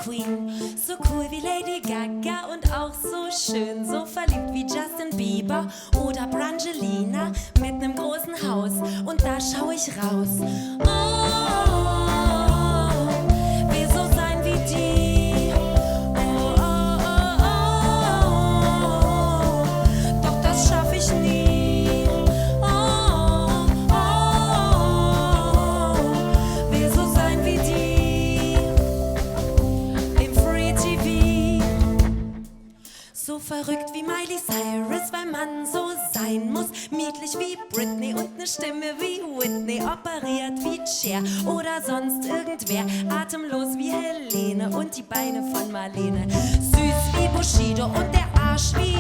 Queen. So cool wie Lady Gaga und auch so schön. So verliebt wie Justin Bieber oder Brangelina mit nem großen Haus. Und da schau ich raus. Oh, will so sein wie die. Oh, oh, oh, oh. Doch das schaff ich nie. Oh, oh, will so sein wie die. Im Free TV. So verrückt wie Miley Cyrus, weil man so sein muss. Mietlich wie Britney und ne Stimme wie Whitney. Operiert wie Cher oder sonst irgendwer. Atemlos wie Helene und die Beine von Marlene. Süß wie Bushido und der Arsch wie